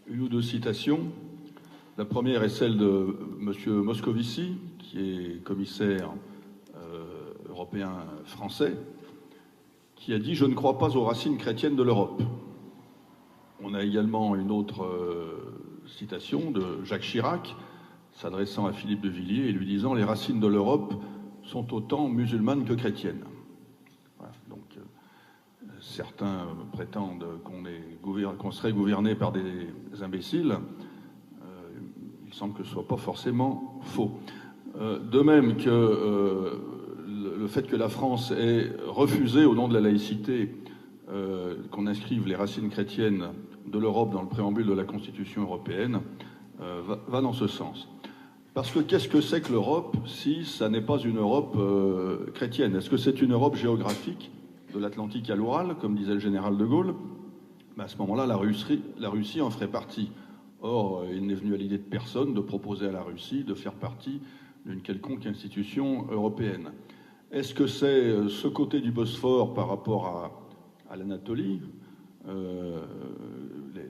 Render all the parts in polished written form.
une ou deux citations. La première est celle de M. Moscovici, qui est commissaire européen français, qui a dit « Je ne crois pas aux racines chrétiennes de l'Europe ». On a également une autre citation de Jacques Chirac, s'adressant à Philippe de Villiers et lui disant « Les racines de l'Europe sont autant musulmanes que chrétiennes ». Voilà, donc certains prétendent qu'on serait gouverné par des imbéciles. Il semble que ce ne soit pas forcément faux. De même que le fait que la France ait refusé, au nom de la laïcité, qu'on inscrive les racines chrétiennes de l'Europe dans le préambule de la Constitution européenne, va dans ce sens. Parce que qu'est-ce que c'est que l'Europe si ça n'est pas une Europe chrétienne? Est-ce que c'est une Europe géographique de l'Atlantique à l'Oural, comme disait le général de Gaulle? À ce moment-là, la Russie en ferait partie. Or, il n'est venu à l'idée de personne de proposer à la Russie de faire partie d'une quelconque institution européenne. Est-ce que c'est ce côté du Bosphore par rapport à l'Anatolie?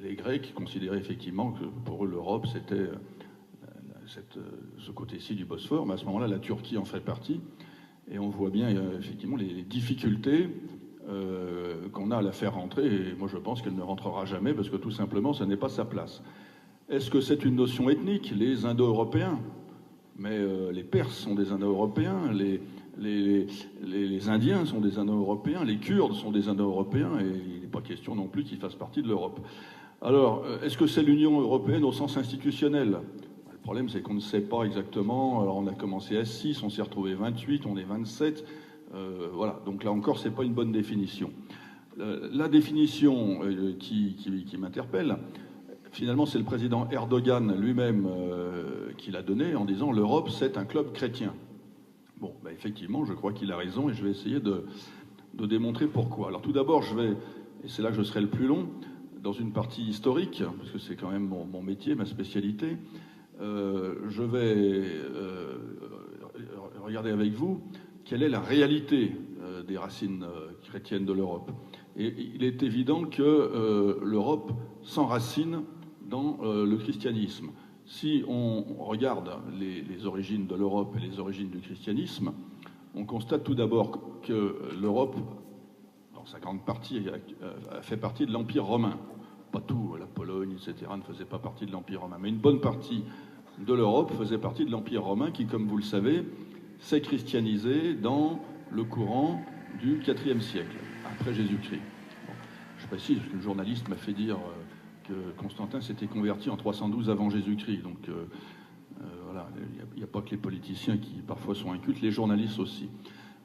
Les Grecs considéraient effectivement que pour eux l'Europe c'était ce côté-ci du Bosphore, mais à ce moment-là la Turquie en fait partie, et on voit bien effectivement les difficultés qu'on a à la faire rentrer, et moi je pense qu'elle ne rentrera jamais parce que tout simplement ça n'est pas sa place. Est-ce que c'est une notion ethnique? Les Indo-Européens, mais les Perses sont des Indo-Européens, les Indiens sont des Indo-Européens, les Kurdes sont des Indo-Européens, et il n'est pas question non plus qu'ils fassent partie de l'Europe. Alors, est-ce que c'est l'Union européenne au sens institutionnel? Le problème, c'est qu'on ne sait pas exactement. Alors, on a commencé à 6, on s'est retrouvé 28, on est 27. Voilà, donc là encore, c'est pas une bonne définition. La définition qui m'interpelle, finalement, c'est le président Erdogan lui-même qui l'a donnée en disant « L'Europe, c'est un club chrétien ». Bon, bah effectivement, je crois qu'il a raison et je vais essayer de démontrer pourquoi. Alors tout d'abord, et c'est là que je serai le plus long, dans une partie historique, parce que c'est quand même mon métier, ma spécialité, je vais regarder avec vous quelle est la réalité des racines chrétiennes de l'Europe. Et il est évident que l'Europe s'enracine dans le christianisme. Si on regarde les origines de l'Europe et les origines du christianisme, on constate tout d'abord que l'Europe, dans sa grande partie, a fait partie de l'Empire romain. Pas tout, la Pologne, etc., ne faisait pas partie de l'Empire romain, mais une bonne partie de l'Europe faisait partie de l'Empire romain qui, comme vous le savez, s'est christianisé dans le courant du IVe siècle, après Jésus-Christ. Bon, je précise, parce qu'une journaliste m'a fait dire que Constantin s'était converti en 312 avant Jésus-Christ. Donc voilà, il n'y a pas que les politiciens qui parfois sont incultes, les journalistes aussi.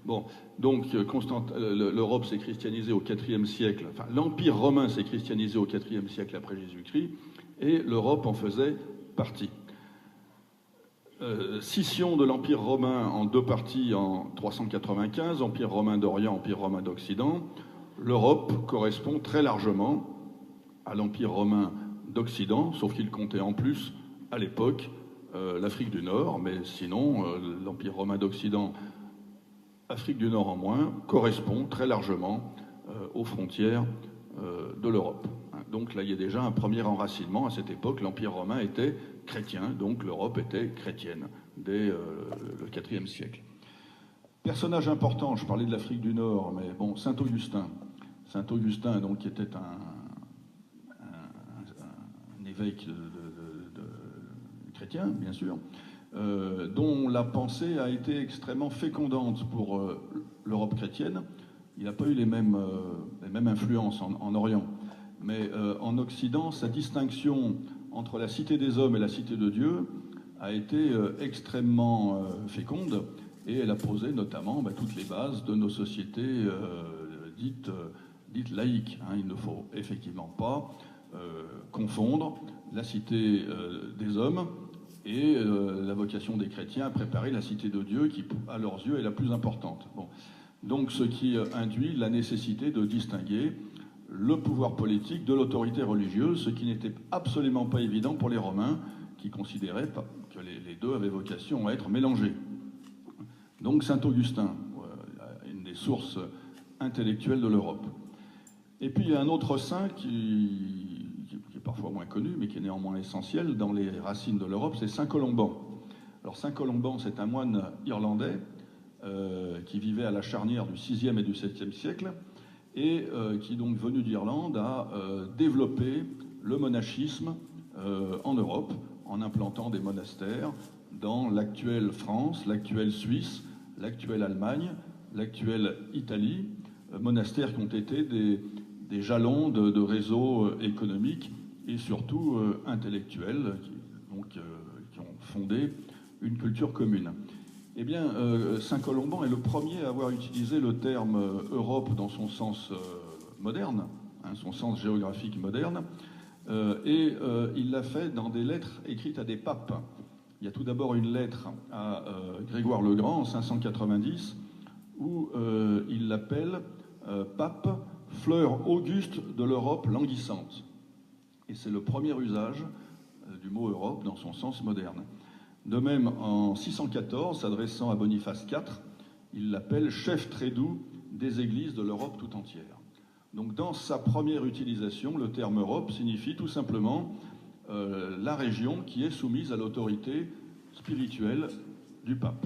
Bon, donc l'Europe s'est christianisée au IVe siècle, enfin l'Empire romain s'est christianisé au IVe siècle après Jésus-Christ, et l'Europe en faisait partie. Scission de l'Empire romain en deux parties en 395, Empire romain d'Orient, Empire romain d'Occident. L'Europe correspond très largement à l'Empire romain d'Occident, sauf qu'il comptait en plus, à l'époque, l'Afrique du Nord, mais sinon, l'Empire romain d'Occident, Afrique du Nord en moins, correspond très largement aux frontières de l'Europe. Donc là, il y a déjà un premier enracinement. À cette époque, l'Empire romain était chrétien, donc l'Europe était chrétienne, dès le IVe siècle. Personnage important, je parlais de l'Afrique du Nord, mais bon, Saint-Augustin. Saint-Augustin, donc, qui était un évêque chrétien, bien sûr, dont la pensée a été extrêmement fécondante pour l'Europe chrétienne. Il n'a pas eu les mêmes influences en Orient. Mais en Occident, sa distinction entre la cité des hommes et la cité de Dieu a été extrêmement féconde, et elle a posé notamment toutes les bases de nos sociétés dites laïques. Il ne faut effectivement pas confondre la cité des hommes et la vocation des chrétiens à préparer la cité de Dieu qui, à leurs yeux, est la plus importante. Bon. Donc ce qui induit la nécessité de distinguer le pouvoir politique de l'autorité religieuse, ce qui n'était absolument pas évident pour les Romains, qui considéraient que les deux avaient vocation à être mélangés. Donc Saint-Augustin, une des sources intellectuelles de l'Europe. Et puis il y a un autre saint qui est est parfois moins connu, mais qui est néanmoins essentiel dans les racines de l'Europe, c'est Saint Colomban. Alors Saint Colomban, c'est un moine irlandais qui vivait à la charnière du 6e et du 7e siècle, et qui, donc venu d'Irlande, a développé le monachisme en Europe, en implantant des monastères dans l'actuelle France, l'actuelle Suisse, l'actuelle Allemagne, l'actuelle Italie, monastères qui ont été des jalons de réseaux économiques et surtout intellectuels, qui ont fondé une culture commune. Eh bien, Saint Colomban est le premier à avoir utilisé le terme Europe dans son sens moderne, son sens géographique moderne, et il l'a fait dans des lettres écrites à des papes. Il y a tout d'abord une lettre à Grégoire le Grand en 590 où il l'appelle pape, fleur auguste de l'Europe languissante. Et c'est le premier usage du mot Europe dans son sens moderne. De même, en 614, s'adressant à Boniface IV, il l'appelle chef très doux des églises de l'Europe tout entière. Donc dans sa première utilisation, le terme Europe signifie tout simplement la région qui est soumise à l'autorité spirituelle du pape.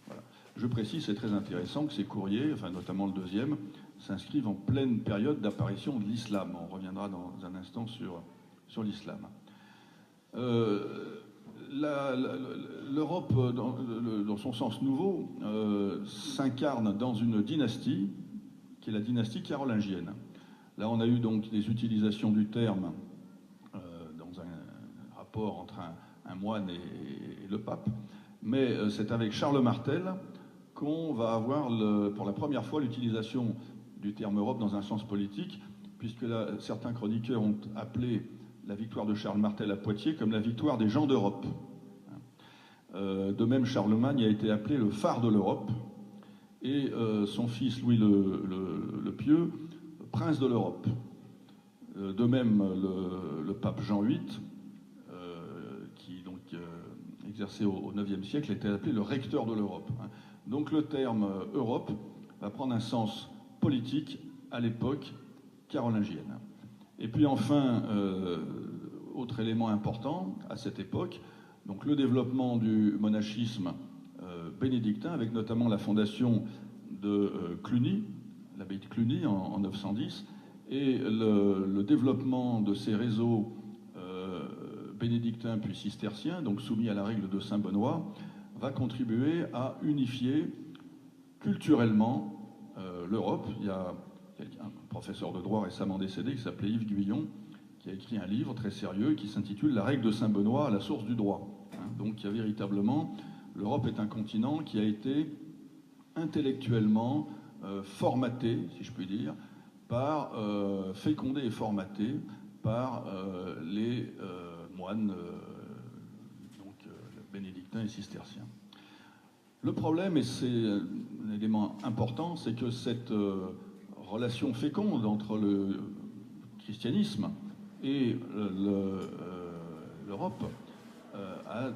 Voilà. Je précise, c'est très intéressant que ces courriers, enfin notamment le deuxième, s'inscrivent en pleine période d'apparition de l'islam. On reviendra dans un instant sur l'islam. L'Europe, dans son sens nouveau, s'incarne dans une dynastie qui est la dynastie carolingienne. Là, on a eu donc des utilisations du terme dans un rapport entre un moine et le pape, mais c'est avec Charles Martel qu'on va avoir pour la première fois l'utilisation du terme Europe dans un sens politique, puisque là, certains chroniqueurs ont appelé la victoire de Charles Martel à Poitiers comme la victoire des gens d'Europe. De même, Charlemagne a été appelé le phare de l'Europe, et son fils Louis le Pieux, prince de l'Europe. De même, le pape Jean VIII, qui donc exerçait au IXe siècle, était appelé le recteur de l'Europe. Donc le terme Europe va prendre un sens politique à l'époque carolingienne. Et puis enfin, autre élément important à cette époque, donc le développement du monachisme bénédictin, avec notamment la fondation de Cluny, l'abbaye de Cluny en 910, et le développement de ces réseaux bénédictins puis cisterciens, donc soumis à la règle de Saint Benoît, va contribuer à unifier culturellement l'Europe. Il y a un professeur de droit récemment décédé qui s'appelait Yves Guyon, qui a écrit un livre très sérieux qui s'intitule La règle de Saint Benoît à la source du droit. Donc il y a véritablement, l'Europe est un continent qui a été intellectuellement formaté, si je puis dire, fécondé et formaté par les moines bénédictins et cisterciens. Le problème, et c'est un élément important, c'est que cette relation féconde entre le christianisme et l'Europe a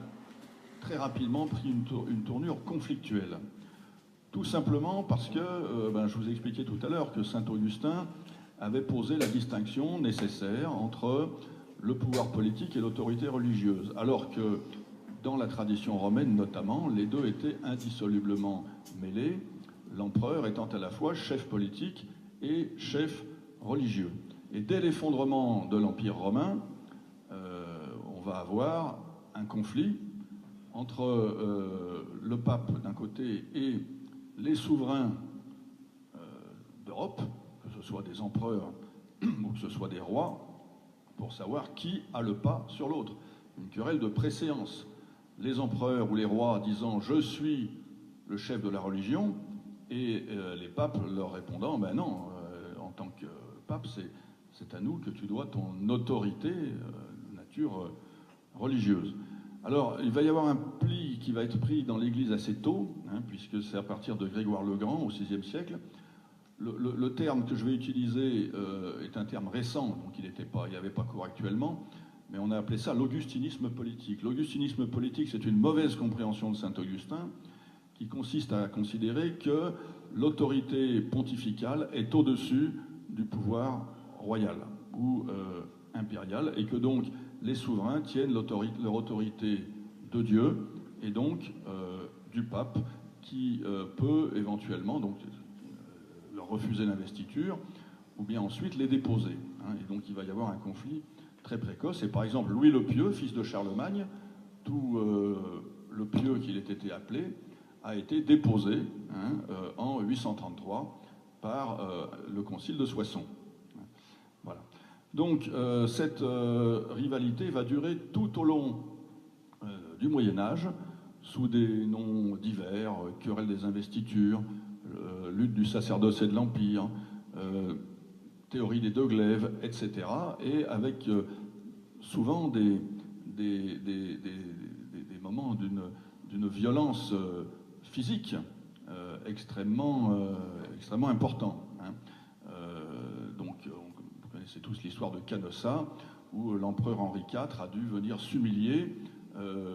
très rapidement pris une tournure conflictuelle. Tout simplement parce que, je vous ai expliqué tout à l'heure que saint Augustin avait posé la distinction nécessaire entre le pouvoir politique et l'autorité religieuse, alors que dans la tradition romaine notamment, les deux étaient indissolublement mêlés, l'empereur étant à la fois chef politique et chef religieux. Et dès l'effondrement de l'Empire romain, on va avoir un conflit entre le pape d'un côté et les souverains d'Europe, que ce soit des empereurs ou que ce soit des rois, pour savoir qui a le pas sur l'autre. Une querelle de préséance. Les empereurs ou les rois disant « je suis le chef de la religion » et les papes leur répondant « ben non, en tant que pape, c'est à nous que tu dois ton autorité de nature religieuse ». Alors, il va y avoir un pli qui va être pris dans l'Église assez tôt, puisque c'est à partir de Grégoire le Grand, au VIe siècle. Le terme que je vais utiliser est un terme récent, donc il n'y avait pas cours actuellement, mais on a appelé ça l'augustinisme politique. L'augustinisme politique, c'est une mauvaise compréhension de saint Augustin, qui consiste à considérer que l'autorité pontificale est au-dessus du pouvoir royal ou impériale, et que donc les souverains tiennent leur autorité de Dieu, et donc du pape, qui peut éventuellement donc, leur refuser l'investiture, ou bien ensuite les déposer. Et donc il va y avoir un conflit très précoce. Et par exemple, Louis le Pieux, fils de Charlemagne, tout le Pieux qu'il ait été appelé, a été déposé en 833 par le concile de Soissons. Voilà. Donc cette rivalité va durer tout au long du Moyen-Âge, sous des noms divers, querelle des investitures, lutte du sacerdoce et de l'Empire, théorie des deux glaives, etc. Et avec souvent des moments d'une violence physique extrêmement important. Donc, vous connaissez tous l'histoire de Canossa, où l'empereur Henri IV a dû venir s'humilier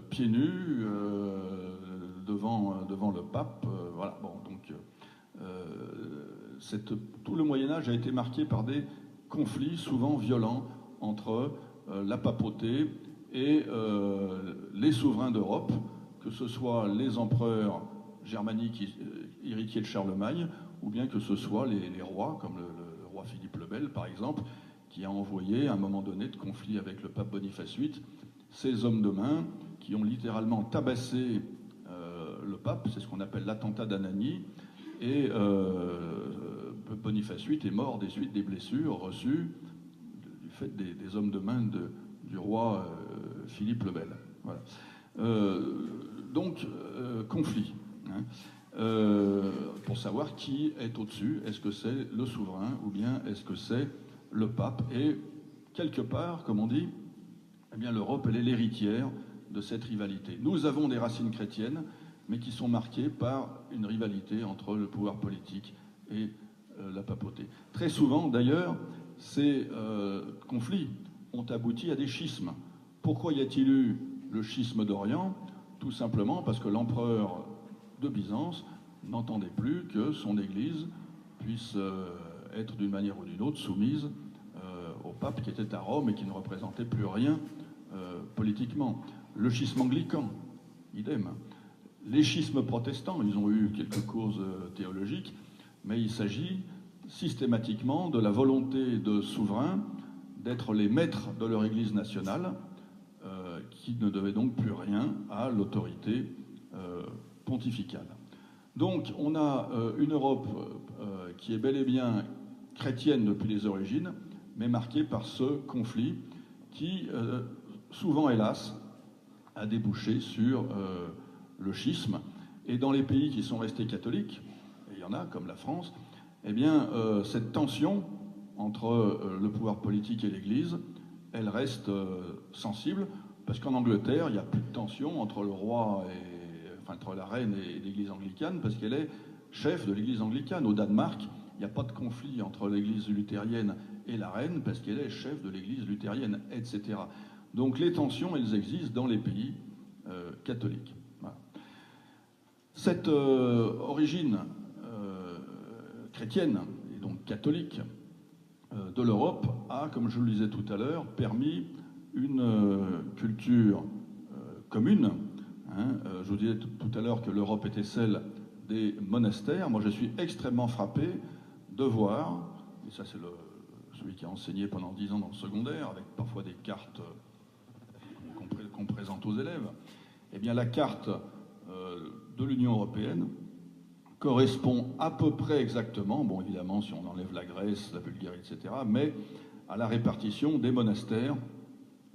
pieds nus devant le pape. Voilà. Bon, donc, tout le Moyen-Âge a été marqué par des conflits souvent violents entre la papauté et les souverains d'Europe, que ce soit les empereurs germaniques héritiers de Charlemagne, ou bien que ce soit les rois, comme le roi Philippe le Bel, par exemple, qui a envoyé, à un moment donné de conflit avec le pape Boniface VIII, ces hommes de main qui ont littéralement tabassé le pape, c'est ce qu'on appelle l'attentat d'Anagni, et Boniface VIII est mort des suites des blessures reçues du fait des hommes de main du roi Philippe le Bel. Voilà. Donc, conflit. Pour savoir qui est au-dessus, est-ce que c'est le souverain ou bien est-ce que c'est le pape? Et quelque part, comme on dit, eh bien l'Europe, elle est l'héritière de cette rivalité. Nous avons des racines chrétiennes, mais qui sont marquées par une rivalité entre le pouvoir politique et la papauté. Très souvent, d'ailleurs, ces conflits ont abouti à des schismes. Pourquoi y a-t-il eu le schisme d'Orient? Tout simplement parce que l'empereur de Byzance n'entendait plus que son Église puisse être d'une manière ou d'une autre soumise au pape qui était à Rome et qui ne représentait plus rien politiquement. Le schisme anglican, idem. Les schismes protestants, ils ont eu quelques causes théologiques, mais il s'agit systématiquement de la volonté de souverains d'être les maîtres de leur Église nationale, qui ne devait donc plus rien à l'autorité pontificale. Donc on a une Europe qui est bel et bien chrétienne depuis les origines, mais marquée par ce conflit qui, souvent hélas, a débouché sur le schisme. Et dans les pays qui sont restés catholiques, et il y en a comme la France, eh bien cette tension entre le pouvoir politique et l'Église, elle reste sensible, parce qu'en Angleterre, il n'y a plus de tension entre le roi entre la reine et l'Église anglicane, parce qu'elle est chef de l'Église anglicane. Au Danemark, il n'y a pas de conflit entre l'Église luthérienne et la reine, parce qu'elle est chef de l'Église luthérienne, etc. Donc les tensions, elles existent dans les pays catholiques. Voilà. Cette origine chrétienne, et donc catholique, de l'Europe a, comme je le disais tout à l'heure, permis une culture commune. Je vous disais tout à l'heure que l'Europe était celle des monastères. Moi, je suis extrêmement frappé de voir, et ça c'est celui qui a enseigné pendant 10 ans dans le secondaire, avec parfois des cartes qu'on présente aux élèves, eh bien la carte de l'Union européenne correspond à peu près exactement, bon évidemment si on enlève la Grèce, la Bulgarie, etc., mais à la répartition des monastères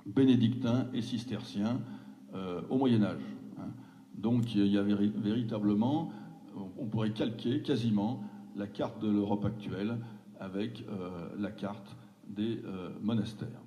bénédictins et cisterciens au Moyen-Âge. Donc il y a véritablement, on pourrait calquer quasiment la carte de l'Europe actuelle avec la carte des monastères.